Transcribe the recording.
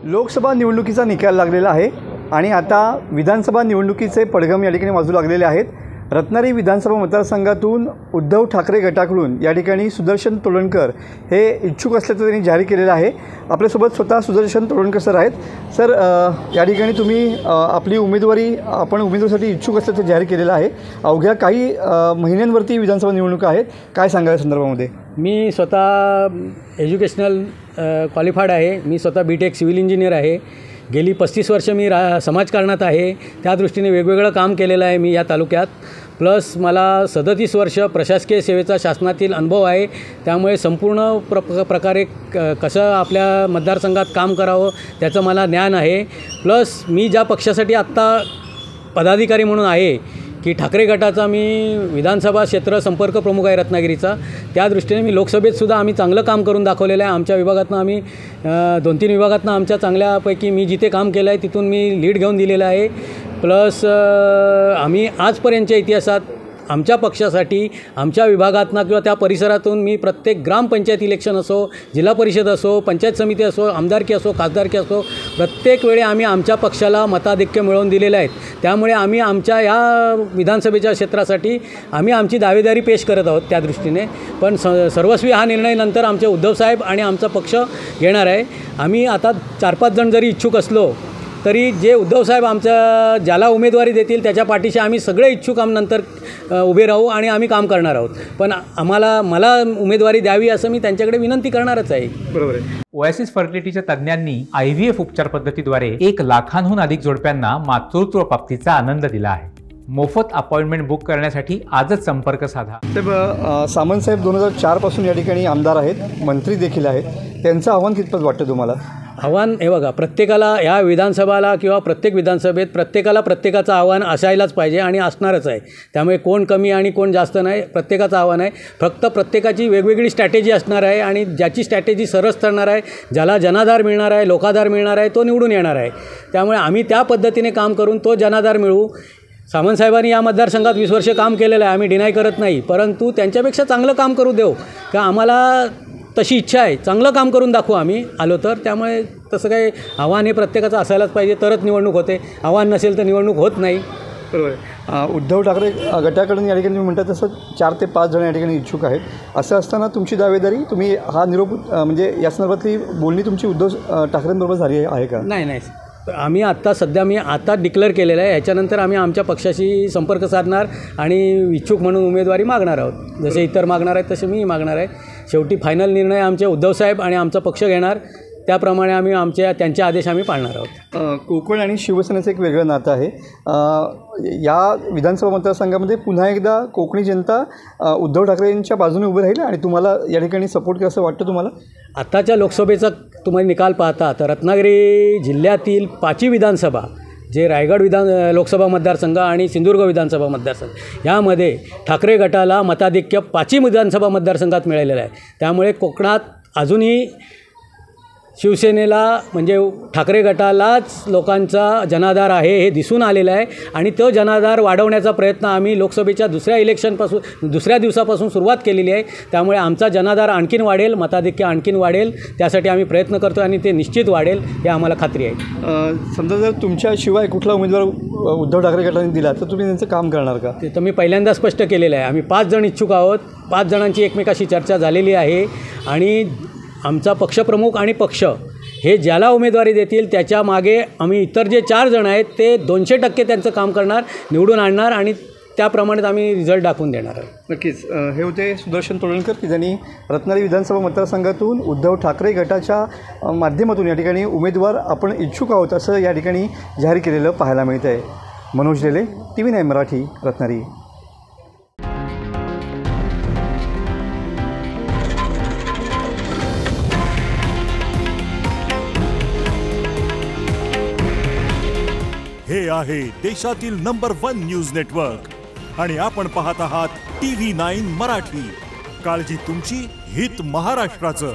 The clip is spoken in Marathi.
लोकसभा निवडणुकीचा निकाल लागलेला आहे आणि आता विधानसभा निवडणुकीचे पडघम या ठिकाणी वाजू लागलेले आहेत। रत्नागिरी विधानसभा मतदारसंघातून उद्धव ठाकरे गटाकडून या ठिकाणी सुदर्शन तोडणकर हे इच्छुक असल्याचं त्यांनी जाहीर केलेलं आहे। आपल्यासोबत स्वतः सुदर्शन तोडणकर सर आहेत। सर, या ठिकाणी तुम्ही आपली उमेदवारी आपण उमेदवारीसाठी इच्छुक असल्याचं जाहीर केलेलं आहे। अवघ्या काही महिन्यांवरती विधानसभा निवडणुका आहेत, काय सांगाल या संदर्भामध्ये? मी स्वतः एज्युकेशनल क्वालिफाईड आहे। मी स्वतः BTech सिव्हिल इंजिनियर आहे। गेली 35 वर्ष मी समाजकारणात आहे। त्या दृष्टीने वेगवेगळं काम केलेलं आहे मी या तालुक्यात। प्लस मला 37 वर्ष प्रशासकीय सेवेचा शासनातील अनुभव आहे। त्यामुळे संपूर्ण प्रकारे कसं आपल्या मतदारसंघात काम करावं त्याचं मला ज्ञान आहे। प्लस मी ज्या पक्षासाठी आत्ता पदाधिकारी म्हणून आहे की ठाकरे गटाचा मी विधानसभा क्षेत्र संपर्क प्रमुख आहे रत्नागिरीचा, त्या दृष्टीने मी लोकसभेतसुद्धा आम्ही चांगलं काम करून दाखवलेलं आहे। आमच्या विभागातनं आम्ही 2-3 विभागातनं आमच्या चांगल्यापैकी मी जिथे काम केलं आहे तिथून मी लीड घेऊन दिलेलं आहे। प्लस आम्ही आजपर्यंतच्या इतिहासात आमच्या पक्षासाठी आमच्या विभागातनं किंवा त्या परिसरातून मी प्रत्येक ग्रामपंचायत इलेक्शन असो, जिल्हा परिषद असो, पंचायत समिती असो, आमदारकी असो, खासदारकी असो, प्रत्येक वेळी आम्ही आमच्या पक्षाला मताधिक्य मिळवून दिलेले आहेत। त्यामुळे आम्ही आमच्या या विधानसभेच्या क्षेत्रासाठी आम्ही आमची दावेदारी पेश करत आहोत। त्या दृष्टीने पण सर्वस्वी हा निर्णय नंतर आमचे उद्धवसाहेब आणि आमचा पक्ष घेणार आहे। आम्ही आता 4-5 जण जरी इच्छुक असलो तरी जे उद्धवसाहेब आमच्या ज्याला उमेदवारी देतील त्याच्या पाठीशी आम्ही सगळे इच्छुक नंतर उभे राहू आणि आम्ही काम करणार आहोत। पण मला उमेदवारी द्यावी असं मी त्यांच्याकडे विनंती करणारच आहे। बरोबर आहे। ओएसिस फर्टिलिटीच्या तज्ज्ञांनी IVF उपचार पद्धतीद्वारे 1 लाखांहून अधिक जोडप्यांना मातृत्व प्राप्तीचा आनंद दिला आहे। मोफत अपॉइंटमेंट बुक करण्यासाठी आजच संपर्क साधा। साहेब, सामंत साहेब 2004 पासून या ठिकाणी आमदार आहेत, मंत्री देखील आहेत, त्यांचं आव्हान कितपत वाटतं तुम्हाला? आव्हान हे बघा, प्रत्येकाला या विधानसभाला किंवा प्रत्येक विधानसभेत प्रत्येकाला प्रत्येकाचं आव्हान असायलाच पाहिजे आणि असणारच आहे। त्यामुळे कोण कमी आणि कोण जास्त नाही, प्रत्येकाचं आव्हान आहे। फक्त प्रत्येकाची वेगवेगळी स्ट्रॅटेजी असणार आहे आणि ज्याची स्ट्रॅटेजी सरस ठरणार आहे, ज्याला जनाधार मिळणार आहे, लोकाधार मिळणार आहे, तो निवडून येणार आहे। त्यामुळे आम्ही त्या पद्धतीने काम करून तो जनाधार मिळवू। सामंत साहेबांनी या मतदारसंघात 20 वर्ष काम केलेलं आहे, आम्ही डिनाय करत नाही, परंतु त्यांच्यापेक्षा चांगलं काम करू देऊ का आम्हाला तशी इच्छा आहे। चांगलं काम करून दाखवू आम्ही आलो तर। त्यामुळे तसं काही आव्हान हे प्रत्येकाचं असायलाच पाहिजे, तरच निवडणूक होते। आव्हान नसेल तर निवडणूक होत नाही। बरोबर आहे। उद्धव ठाकरे गटाकडून या ठिकाणी तुम्ही म्हणतात तसं 4 ते 5 जण या ठिकाणी इच्छुक आहेत। असं असताना तुमची दावेदारी, तुम्ही हा निरोप म्हणजे या संदर्भातली बोलणी तुमची उद्धव ठाकरेंबरोबर झाली आहे का? नाही, आम्ही मी आता डिक्लेअर केलेलं आहे। याच्यानंतर आम्ही आमच्या पक्षाशी संपर्क साधणार आणि इच्छुक म्हणून उमेदवारी मागणार आहोत। जसे इतर मागणार आहेत तसे मी मागणार आहे। शेवटी फायनल निर्णय आमचे उद्धवसाहेब आणि आमचा पक्ष घेणार, त्याप्रमाणे आम्ही त्यांचे आदेश आम्ही पाळणार आहोत। कोकण आणि शिवसेनेचं एक वेगळं नातं आहे। या विधानसभा मतदारसंघामध्ये पुन्हा एकदा कोकणी जनता उद्धव ठाकरेंच्या बाजूने उभी राहील आणि तुम्हाला या ठिकाणी सपोर्ट कसं वाटतं तुम्हाला? आताच्या लोकसभेचा तुम्ही निकाल पाहता तर रत्नागिरी जिल्ह्यातील 5ही विधानसभा, जे रायगड लोकसभा मतदारसंघ आणि सिंधुदुर्ग विधानसभा मतदारसंघ यामध्ये ठाकरे गटाला मताधिक्य 5ही विधानसभा मतदारसंघात मिळालेलं आहे। त्यामुळे कोकणात अजूनही शिवसेनेला म्हणजे ठाकरे गटालाच लोकांचा जनाधार आहे हे दिसून आलेलं आहे आणि तो जनाधार वाढवण्याचा प्रयत्न आम्ही लोकसभेच्या दुसऱ्या दिवसापासून सुरुवात केलेली आहे। त्यामुळे आमचा जनाधार आणखीन वाढेल, मताधिक्य आणखीन वाढेल, त्यासाठी आम्ही प्रयत्न करतो आणि ते निश्चित वाढेल हे आम्हाला खात्री आहे। समजा जर तुमच्याशिवाय कुठला उमेदवार उद्धव ठाकरे गटाने दिला तर तुम्ही त्यांचं काम करणार का? ते तर मी पहिल्यांदा स्पष्ट केलेलं आहे। आम्ही 5 जण इच्छुक आहोत। 5 जणांची एकमेकाशी चर्चा झालेली आहे आणि आमचा पक्षप्रमुख आणि पक्ष हे ज्याला उमेदवारी देतील त्याच्या मागे आम्ही इतर जे 4 जण आहेत ते 200% त्यांचं काम करणार, निवडून आणणार आणि त्याप्रमाणे आम्ही रिझल्ट दाखवून देणार आहोत। नक्कीच। हे होते सुदर्शन तोडणकर की ज्यांनी रत्नागिरी विधानसभा मतदारसंघातून उद्धव ठाकरे गटाच्या माध्यमातून या ठिकाणी उमेदवार आपण इच्छुक आहोत असं या ठिकाणी जाहीर केलेलं पाहायला मिळतं आहे। मनोज लेले, TV9 मराठी, रत्नागिरी। हे आहे देशातील नंबर 1 न्यूज नेटवर्क आणि आपण पाहत आहात TV9 मराठी। काळजी तुमची, हित महाराष्ट्राचं।